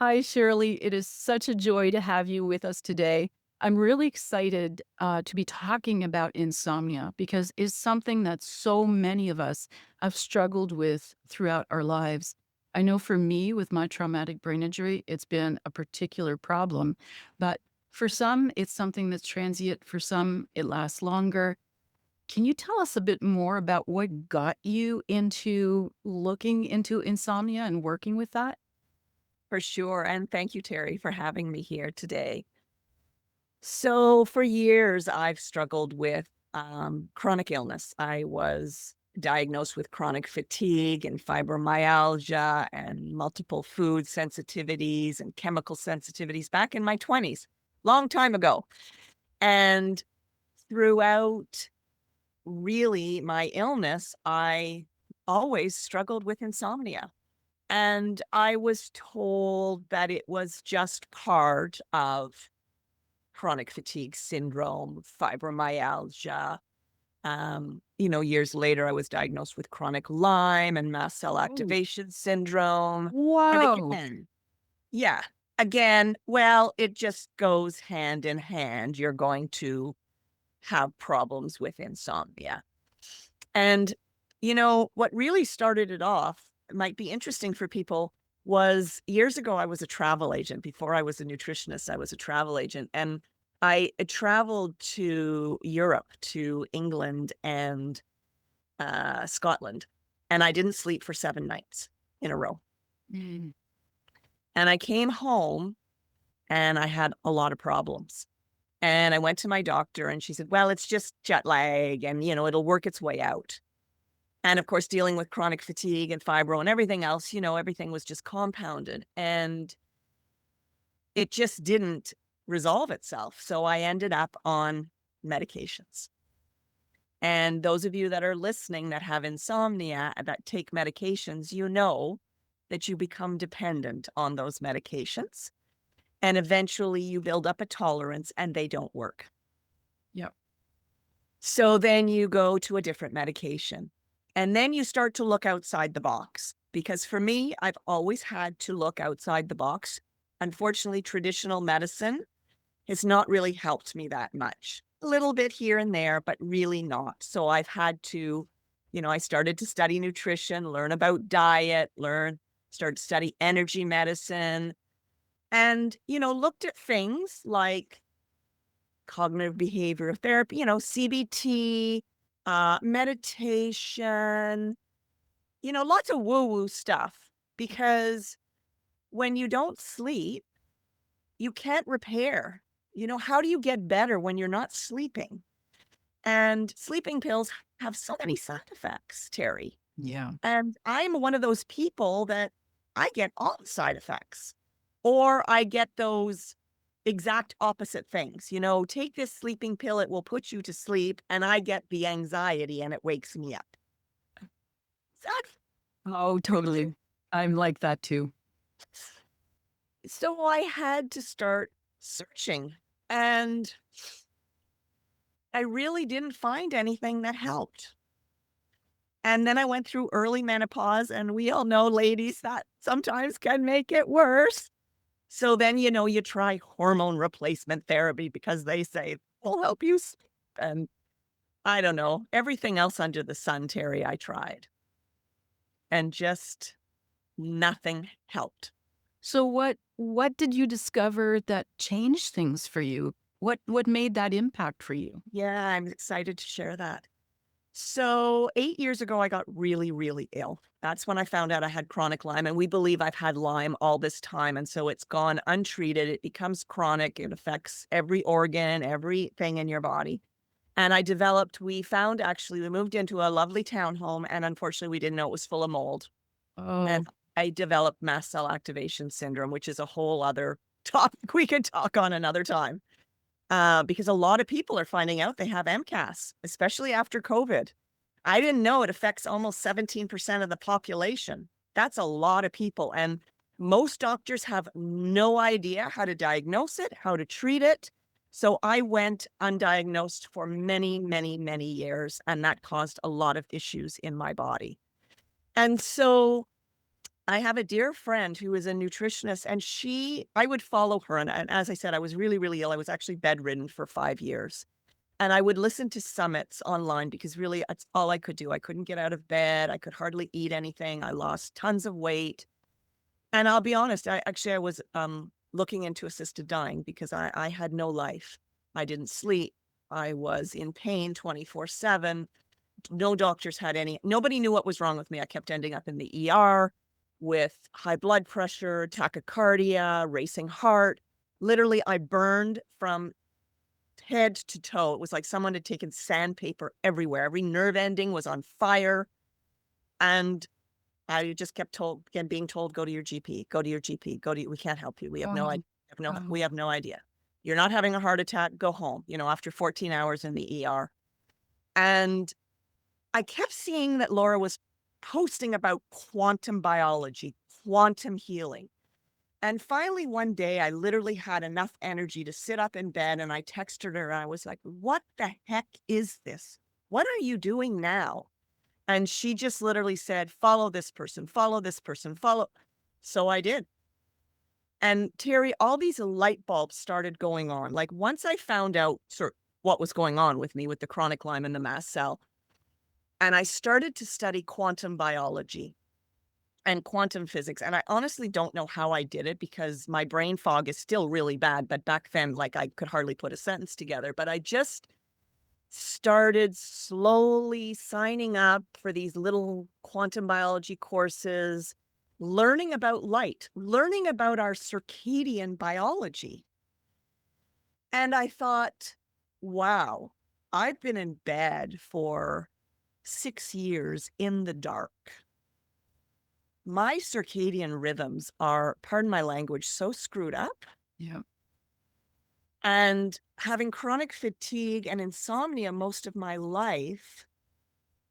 Hi, Shirley. It is such a joy to have you with us today. I'm really excited to be talking about insomnia because it's something that so many of us have struggled with throughout our lives. I know for me, with my traumatic brain injury, it's been a particular problem, but for some, it's something that's transient. For some, it lasts longer. Can you tell us a bit more about what got you into looking into insomnia and working with that? For sure. And thank you, Terry, for having me here today. So, for years, I've struggled with chronic illness. I was diagnosed with chronic fatigue and fibromyalgia and multiple food sensitivities and chemical sensitivities back in my 20s, long time ago. And throughout really my illness, I always struggled with insomnia. And I was told that it was just part of chronic fatigue syndrome, fibromyalgia. Years later, I was diagnosed with chronic Lyme and mast cell Oh, activation syndrome. And wow. again, yeah, again, well, it just goes hand in hand. You're going to have problems with insomnia. And, what really started it off, it might be interesting for people, was years ago, I was a travel agent. Before I was a nutritionist, I was a travel agent. And I traveled to Europe, to England and Scotland. And I didn't sleep for 7 nights in a row. Mm. And I came home and I had a lot of problems. And I went to my doctor and she said, well, it's just jet lag and, it'll work its way out. And of course, dealing with chronic fatigue and fibro and everything else, everything was just compounded and it just didn't resolve itself. So I ended up on medications. And those of you that are listening that have insomnia that take medications, you know that you become dependent on those medications. And eventually you build up a tolerance and they don't work. Yep. So then you go to a different medication. And then you start to look outside the box. Because for me, I've always had to look outside the box. Unfortunately, traditional medicine has not really helped me that much. A little bit here and there, but really not. So I've had to, I started to study nutrition, learn about diet, start to study energy medicine, and, looked at things like cognitive behavioral therapy, CBT, meditation, lots of woo woo stuff. Because when you don't sleep, you can't repair. How do you get better when you're not sleeping? And sleeping pills have so many side effects, Terry. Yeah. And I'm one of those people that I get all the side effects, or I get those exact opposite things. Take this sleeping pill, it will put you to sleep, and I get the anxiety and it wakes me up. Exactly. Oh, totally. I'm like that too. So I had to start searching, and I really didn't find anything that helped. And then I went through early menopause, and we all know, ladies, that sometimes can make it worse. So then, you try hormone replacement therapy because they say will help you sleep. And I don't know, everything else under the sun, Terry, I tried and just nothing helped. So what did you discover that changed things for you? What made that impact for you? Yeah, I'm excited to share that. So 8 years ago, I got really, really ill. That's when I found out I had chronic Lyme. And we believe I've had Lyme all this time. And so it's gone untreated. It becomes chronic. It affects every organ, everything in your body. And we found actually, we moved into a lovely townhome. And unfortunately, we didn't know it was full of mold. Oh, And I developed mast cell activation syndrome, which is a whole other topic we could talk on another time. Because a lot of people are finding out they have MCAS, especially after COVID. I didn't know it affects almost 17% of the population. That's a lot of people. And most doctors have no idea how to diagnose it, how to treat it. So I went undiagnosed for many, many, many years, and that caused a lot of issues in my body. And so I have a dear friend who is a nutritionist, and I would follow her. And as I said, I was really, really ill. I was actually bedridden for 5 years. And I would listen to summits online because really that's all I could do. I couldn't get out of bed. I could hardly eat anything. I lost tons of weight. And I'll be honest, I was looking into assisted dying because I had no life. I didn't sleep. I was in pain 24/7. No doctors had nobody knew what was wrong with me. I kept ending up in the ER with high blood pressure, tachycardia, racing heart. Literally, I burned from head to toe. It was like someone had taken sandpaper everywhere. Every nerve ending was on fire. And I just kept being told, go to your GP, go to your GP, we can't help you. We have no Oh, idea. wow. We have no idea. You're not having a heart attack, go home, after 14 hours in the ER. And I kept seeing that Laura was posting about quantum biology, quantum healing. And finally, one day, I literally had enough energy to sit up in bed and I texted her and I was like, what the heck is this? What are you doing now? And she just literally said, follow this person, follow this person, follow. So I did. And Terry, all these light bulbs started going on. Like once I found out what was going on with me with the chronic Lyme and the mast cell, and I started to study quantum biology and quantum physics. And I honestly don't know how I did it because my brain fog is still really bad. But back then, like I could hardly put a sentence together. But I just started slowly signing up for these little quantum biology courses, learning about light, learning about our circadian biology. And I thought, wow, I've been in bed for 6 years in the dark. My circadian rhythms are, pardon my language, so screwed up. Yeah. And having chronic fatigue and insomnia most of my life,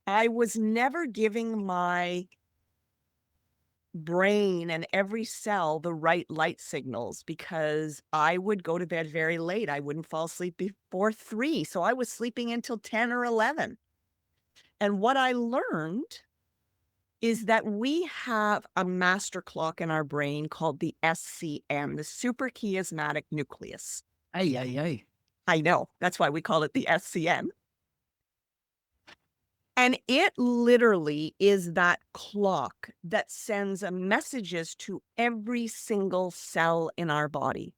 I was never giving my brain and every cell the right light signals because I would go to bed very late. I wouldn't fall asleep before 3. So I was sleeping until 10 or 11. And what I learned is that we have a master clock in our brain called the SCN, the suprachiasmatic nucleus. Ay, ay, ay. I know. That's why we call it the SCN. And it literally is that clock that sends messages to every single cell in our body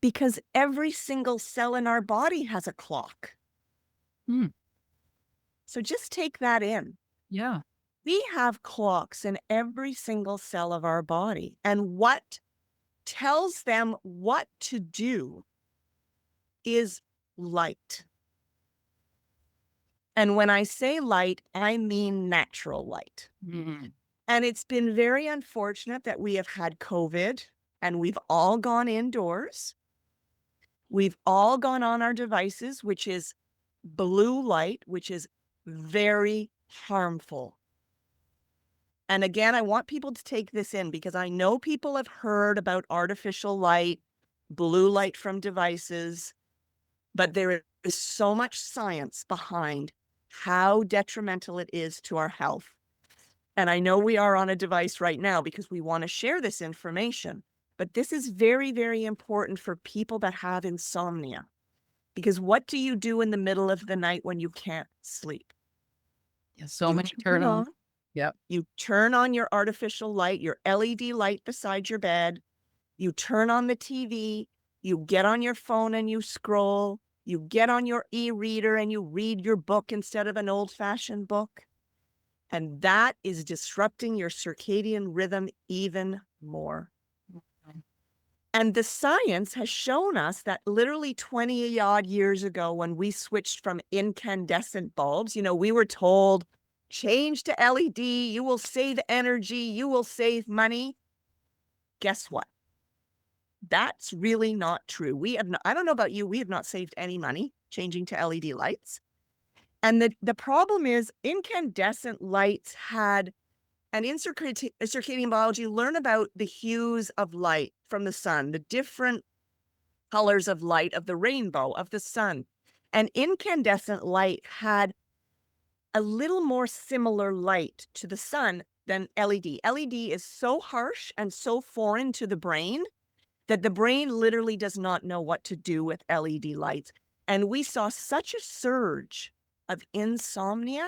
because every single cell in our body has a clock. Hmm. So just take that in. Yeah. We have clocks in every single cell of our body. And what tells them what to do is light. And when I say light, I mean natural light. Mm. And it's been very unfortunate that we have had COVID and we've all gone indoors. We've all gone on our devices, which is blue light, which is very harmful. And again, I want people to take this in because I know people have heard about artificial light, blue light from devices, but there is so much science behind how detrimental it is to our health. And I know we are on a device right now because we want to share this information, but this is very, very important for people that have insomnia. Because what do you do in the middle of the night when you can't sleep? Yeah, so You many turn turn on. on, Yep. you turn on your artificial light, your LED light beside your bed, you turn on the TV, you get on your phone and you scroll, you get on your e-reader and you read your book instead of an old-fashioned book. And that is disrupting your circadian rhythm even more. Mm. And the science has shown us that literally 20 odd years ago, when we switched from incandescent bulbs, we were told, change to LED, you will save energy, you will save money. Guess what? That's really not true. We have not, I don't know about you, we have not saved any money changing to LED lights. And the problem is incandescent lights had, and in circadian biology, learn about the hues of light from the sun, the different colors of light of the rainbow, of the sun. And incandescent light had a little more similar light to the sun than LED. LED is so harsh and so foreign to the brain that the brain literally does not know what to do with LED lights. And we saw such a surge of insomnia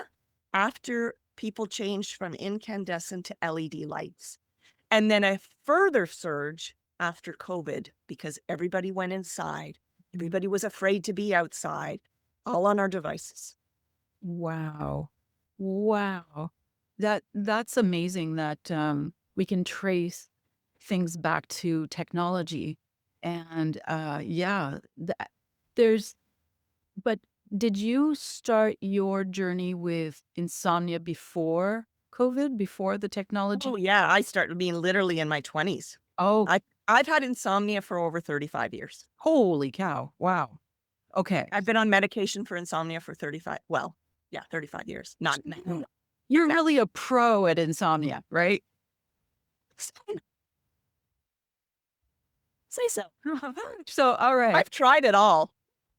after people changed from incandescent to LED lights. And then a further surge after COVID because everybody went inside. Mm. Everybody was afraid to be outside, all on our devices. Wow. Wow. That's amazing that, we can trace things back to technology. And, yeah, there's but did you start your journey with insomnia before COVID, before the Oh, technology? yeah, I started being literally in my 20s. Oh, I I've had insomnia for over 35 years. holy cow. Wow. Okay. I've been on medication for insomnia for 35, well, yeah, 35 years. Not now. You're really a pro at insomnia, right? Say so. So, all right. I've tried it all.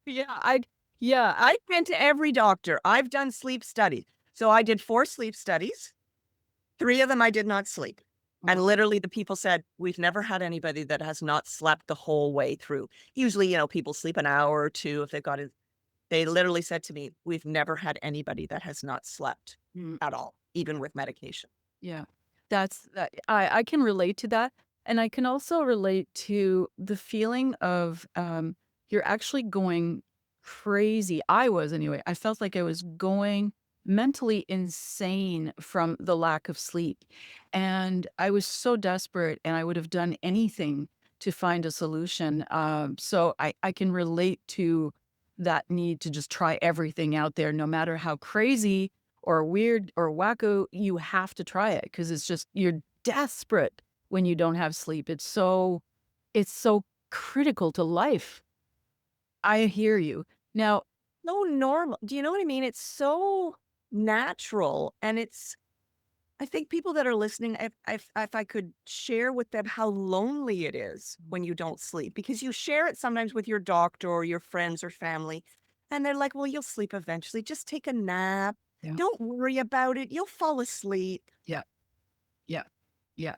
Yeah, yeah, I've been to every doctor. I've done sleep studies. So I did 4 sleep studies. 3 of them I did not sleep. And oh, literally the people said, "We've never had anybody that has not slept the whole way through." Usually, people sleep an hour or 2 if they've got it. They literally said to me, "We've never had anybody that has not slept mm, at all, even with medication." yeah. I can relate to that, and I can also relate to the feeling of, you're actually going crazy. I was anyway. I felt like I was going mentally insane from the lack of sleep, and I was so desperate, and I would have done anything to find a solution. So I can relate to that need to just try everything out there, no matter how crazy or weird or wacko, you have to try it because it's just you're desperate when you don't have sleep. It's so critical to life. I hear you. Now, No, normal. Do you know what I mean? It's so natural, and I think people that are listening, if I could share with them how lonely it is when you don't sleep, because you share it sometimes with your doctor or your friends or family, and they're like, "Well, you'll sleep eventually. Just take a nap. yeah, Don't worry about it. You'll fall asleep." yeah, yeah, yeah,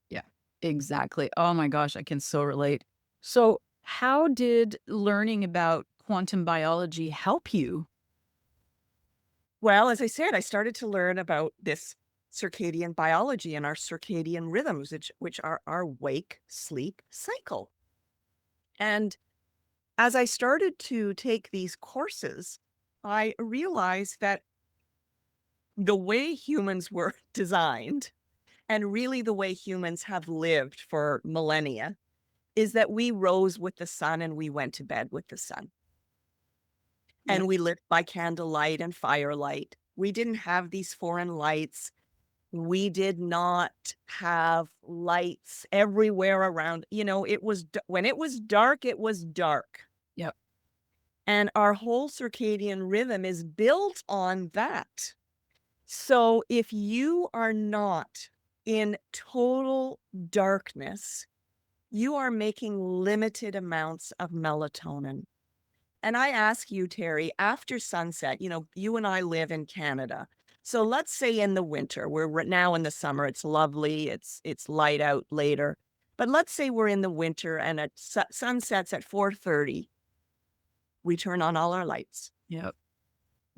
yeah, exactly. Oh my gosh, I can so relate. So, how did learning about quantum biology help you? Well, as I said, I started to learn about this circadian biology and our circadian rhythms, which are our wake sleep cycle. And as I started to take these courses, I realized that the way humans were designed, and really the way humans have lived for millennia, is that we rose with the sun and we went to bed with the sun. Yeah. And we lived by candlelight and firelight. We didn't have these foreign lights. We did not have lights everywhere around. When it was dark, it was dark. Yep. And our whole circadian rhythm is built on that. So if you are not in total darkness, you are making limited amounts of melatonin. And I ask you, Terry, after sunset, you and I live in Canada. So let's say in the winter, we're now in the summer, it's lovely, it's light out later. But let's say we're in the winter and at sunsets at 4:30, we turn on all our lights. Yep.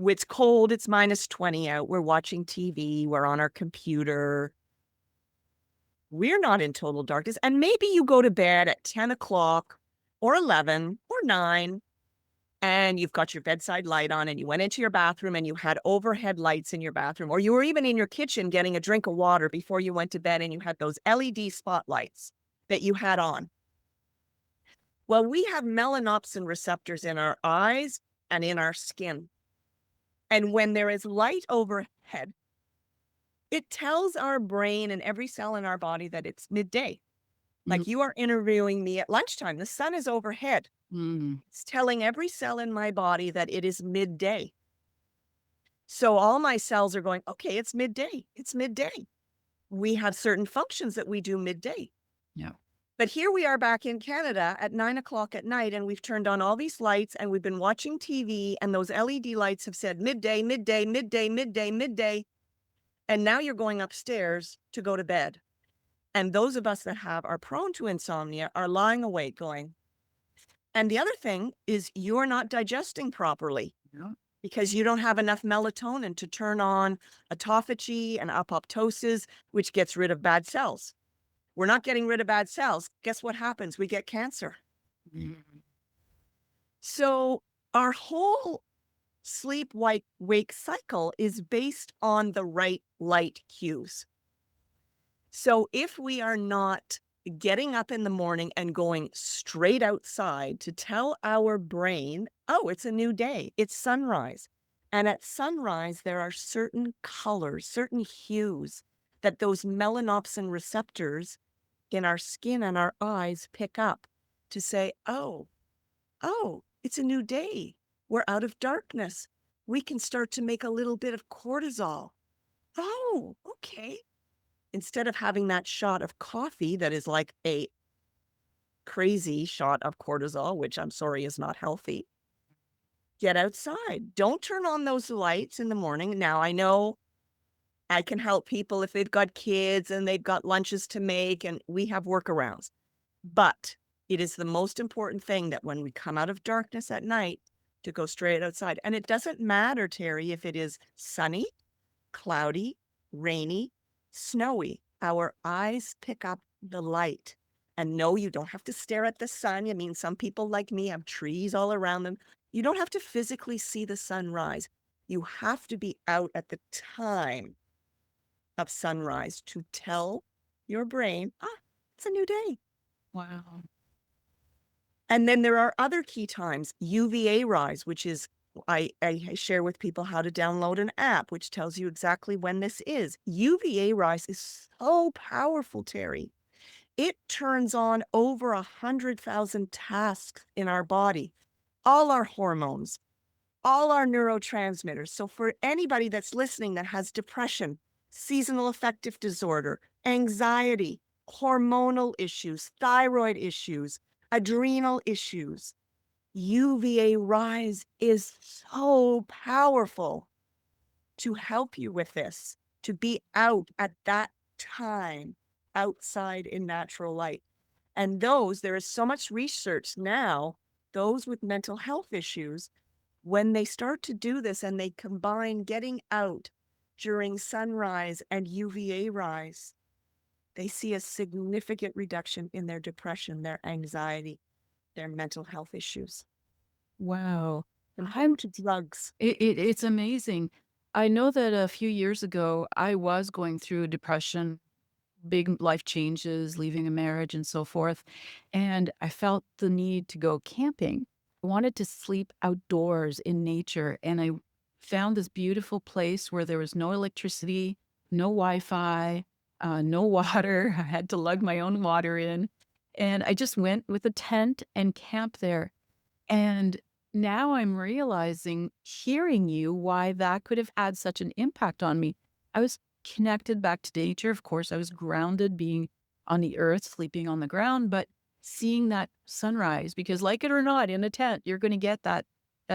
It's cold, it's -20 out, we're watching TV, we're on our computer. We're not in total darkness. And maybe you go to bed at 10 o'clock or 11 or 9, and you've got your bedside light on, and you went into your bathroom and you had overhead lights in your bathroom, or you were even in your kitchen getting a drink of water before you went to bed and you had those LED spotlights that you had on. Well, we have melanopsin receptors in our eyes and in our skin. And when there is light overhead, it tells our brain and every cell in our body that it's midday. Mm, Like, you are interviewing me at lunchtime. The sun is overhead. mm, It's telling every cell in my body that it is midday. So all my cells are going, okay, it's midday. It's midday. We have certain functions that we do midday. yeah. But here we are back in Canada at 9 o'clock at night, and we've turned on all these lights and we've been watching TV, and those LED lights have said midday, midday, midday, midday, midday. And now you're going upstairs to go to bed. And those of us that are prone to insomnia are lying awake going, and the other thing is you're not digesting properly Yeah. because you don't have enough melatonin to turn on autophagy and apoptosis, which gets rid of bad cells. We're not getting rid of bad cells. Guess what happens? We get cancer. Mm. So our whole sleep wake cycle is based on the right light cues. So if we are not getting up in the morning and going straight outside to tell our brain, oh, it's a new day, it's sunrise. And at sunrise, there are certain colors, certain hues that those melanopsin receptors in our skin and our eyes pick up to say, oh, it's a new day. We're out of darkness. We can start to make a little bit of cortisol. Oh, okay. Instead of having that shot of coffee that is like a crazy shot of cortisol, which I'm sorry is not healthy, get outside. Don't turn on those lights in the morning. Now, I know I can help people if they've got kids and they've got lunches to make, and we have workarounds. But it is the most important thing that when we come out of darkness at night to go straight outside. And it doesn't matter, Terry, if it is sunny, cloudy, rainy, snowy. Our eyes pick up the light. And no, you don't have to stare at the sun. I mean, some people like me have trees all around them. You don't have to physically see the sunrise. You have to be out at the time of sunrise to tell your brain, it's a new day. Wow. And then there are other key times, UVA rise, which is I share with people how to download an app which tells you exactly when this is. UVA rise is so powerful, Terry. It turns on over 100,000 tasks in our body, all our hormones, all our neurotransmitters. So for anybody that's listening that has depression, seasonal affective disorder, anxiety, hormonal issues, thyroid issues, adrenal issues, UVA rise is so powerful to help you with this, to be out at that time, outside in natural light. And there is so much research now, those with mental health issues, when they start to do this and they combine getting out during sunrise and UVA rise, they see a significant reduction in their depression, their anxiety, their mental health issues, Wow. compared I'm to drugs. it's amazing. I know that a few years ago, I was going through depression, big life changes, leaving a marriage and so forth, and I felt the need to go camping. I wanted to sleep outdoors in nature, and I found this beautiful place where there was no electricity, no Wi-Fi, no water. I had to lug my own water in, and I just went with a tent and camped there. And now I'm realizing, hearing you, why that could have had such an impact on me. I was connected back to nature. Of course, I was grounded being on the earth, sleeping on the ground, but seeing that sunrise, because like it or not, in a tent, you're going to get that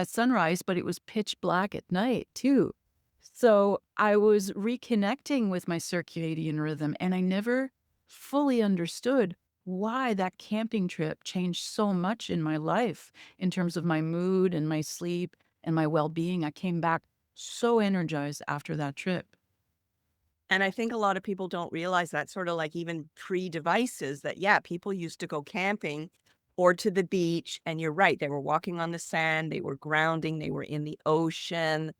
sunrise, but it was pitch black at night too. So I was reconnecting with my circadian rhythm, and I never fully understood why that camping trip changed so much in my life in terms of my mood and my sleep and my well-being. I came back so energized after that trip. And I think a lot of people don't realize that, sort of like even pre-devices, that, yeah, people used to go camping or to the beach. And you're right, they were walking on the sand, they were grounding, they were in the ocean.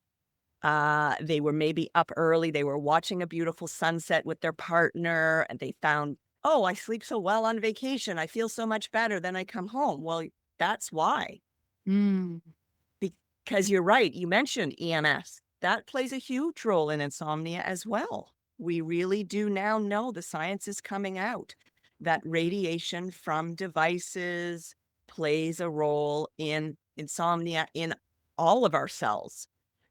They were maybe up early, they were watching a beautiful sunset with their partner, and they found, oh, I sleep so well on vacation. I feel so much better. Then I come home. Well, that's why. Mm. Because you're right, you mentioned EMS. That plays a huge role in insomnia as well. We really do now know, the science is coming out, that radiation from devices plays a role in insomnia in all of our cells.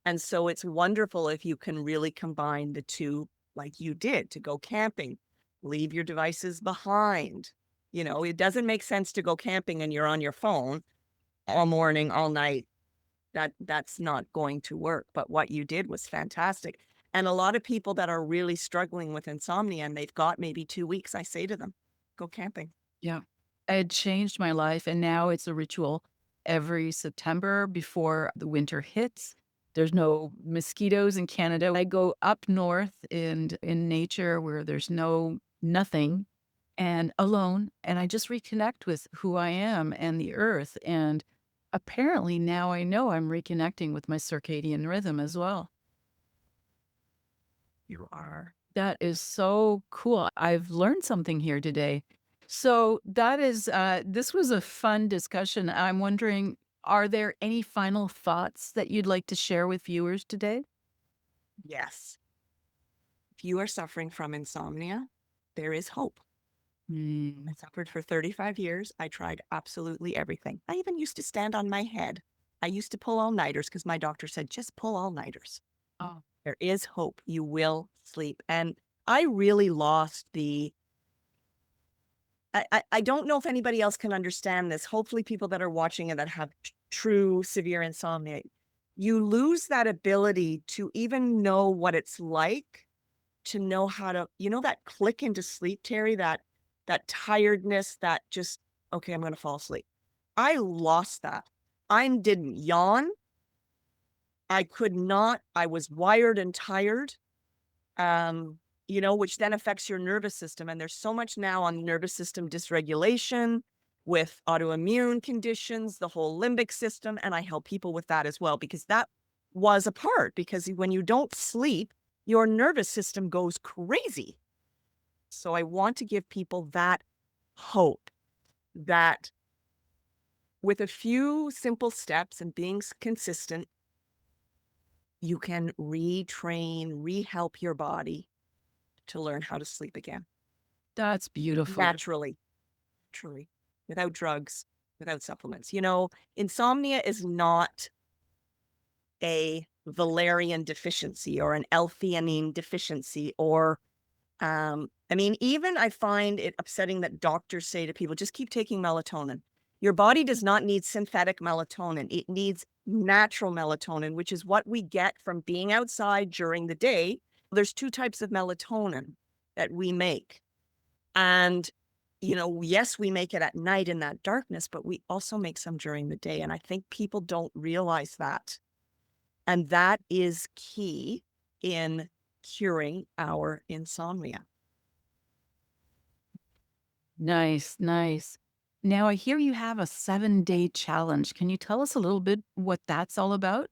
And so it's wonderful if you can really combine the two, like you did, to go camping, leave your devices behind. It doesn't make sense to go camping and you're on your phone all morning, all night. That's not going to work, but what you did was fantastic. And a lot of people that are really struggling with insomnia and they've got maybe 2 weeks, I say to them, "Go camping." Yeah. It changed my life, and now it's a ritual every September before the winter hits. There's no mosquitoes in Canada. I go up north and in nature where there's nothing and alone, and I just reconnect with who I am and the earth, and apparently now I know I'm reconnecting with my circadian rhythm as well. You are. That is so cool. I've learned something here today. So that is, this was a fun discussion. I'm wondering, are there any final thoughts that you'd like to share with viewers today? Yes. If you are suffering from insomnia, there is hope. I Mm. suffered for 35 years. I tried absolutely everything. I even used to stand on my head. I used to pull all-nighters because my doctor said, "Just pull all-nighters." Oh, There is hope. You will sleep. And I really lost the I don't know if anybody else can understand this. Hopefully people that are watching and that have true severe insomnia, you lose that ability to even know what it's like to know how to, that click into sleep, Terry, that tiredness, that just, okay, I'm gonna fall asleep. I lost that. I didn't yawn. I could not. I was wired and tired. um, which then affects your nervous system. And there's so much now on nervous system dysregulation with autoimmune conditions, the whole limbic system. And I help people with that as well, because that was a part, because when you don't sleep, your nervous system goes crazy. So I want to give people that hope that with a few simple steps and being consistent, you can retrain, rehelp your body to learn how to sleep again that's beautiful. naturally. Truly, without drugs, without supplements. Insomnia is not a valerian deficiency or an L-theanine deficiency or, even I find it upsetting that doctors say to people, "Just keep taking melatonin." Your body does not need synthetic melatonin. It needs natural melatonin, which is what we get from being outside during the day. There's 2 types of melatonin that we make. And, yes, we make it at night in that darkness, but we also make some during the day. And I think people don't realize that. And that is key in curing our insomnia. Nice, nice. Now I hear you have a 7-day challenge. Can you tell us a little bit what that's all about?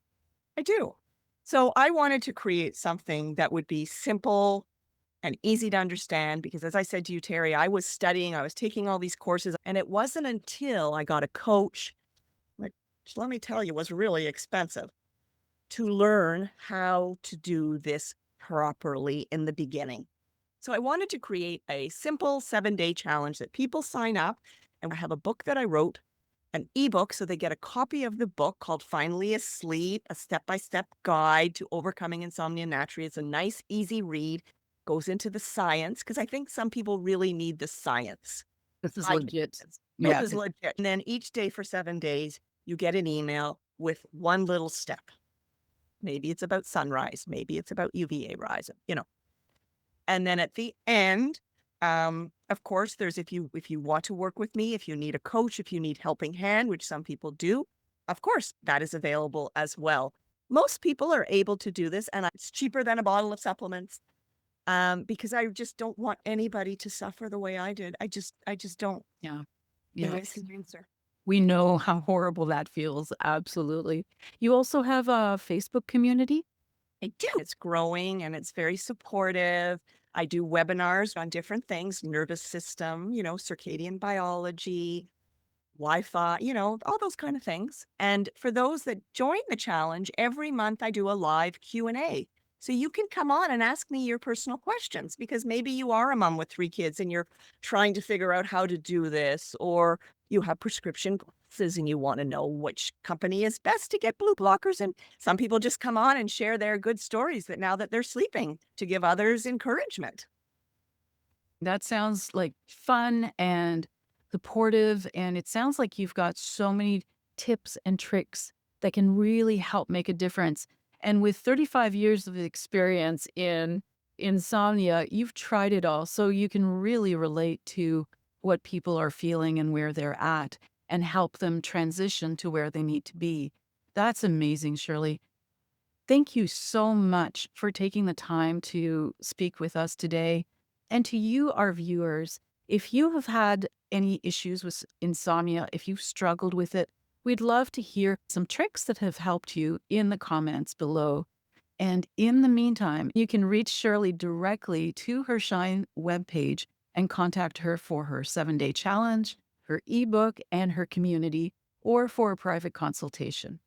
I do. So I wanted to create something that would be simple and easy to understand because, as I said to you, Terry, I was studying, I was taking all these courses, and it wasn't until I got a coach, which let me tell you was really expensive, to learn how to do this properly in the beginning. So I wanted to create a simple 7-day challenge that people sign up, and I have a book that I wrote, an ebook, so they get a copy of the book called Finally Asleep, a step-by-step guide to overcoming insomnia naturally. It's a nice, easy read, goes into the science, because I think some people really need the science. This is I think legit. this Yeah. is legit. And then each day for 7 days, you get an email with one little step. Maybe it's about sunrise, maybe it's about UVA rise, And then at the end, of course, there's if you want to work with me, if you need a coach, if you need helping hand, which some people do, of course, that is available as well. Most people are able to do this, and it's cheaper than a bottle of supplements. Because I just don't want anybody to suffer the way I did. I just don't. Yeah. Yeah, Yeah. it's the answer. We know how horrible that feels. Absolutely. You also have a Facebook community? I do. It's growing and it's very supportive. I do webinars on different things, nervous system, circadian biology, Wi-Fi, all those kind of things. And for those that join the challenge, every month I do a live Q&A. So you can come on and ask me your personal questions because maybe you are a mom with 3 kids and you're trying to figure out how to do this, or you have prescription glasses and you want to know which company is best to get blue blockers. And some people just come on and share their good stories that now that they're sleeping to give others encouragement. That sounds like fun and supportive. And it sounds like you've got so many tips and tricks that can really help make a difference. And with 35 years of experience in insomnia, you've tried it all. So you can really relate to what people are feeling and where they're at and help them transition to where they need to be. That's amazing, Shirley. Thank you so much for taking the time to speak with us today. And to you, our viewers, if you have had any issues with insomnia, if you've struggled with it, we'd love to hear some tricks that have helped you in the comments below. And in the meantime, you can reach Shirley directly to her Shine webpage and contact her for her 7-day challenge, her ebook, and her community, or for a private consultation.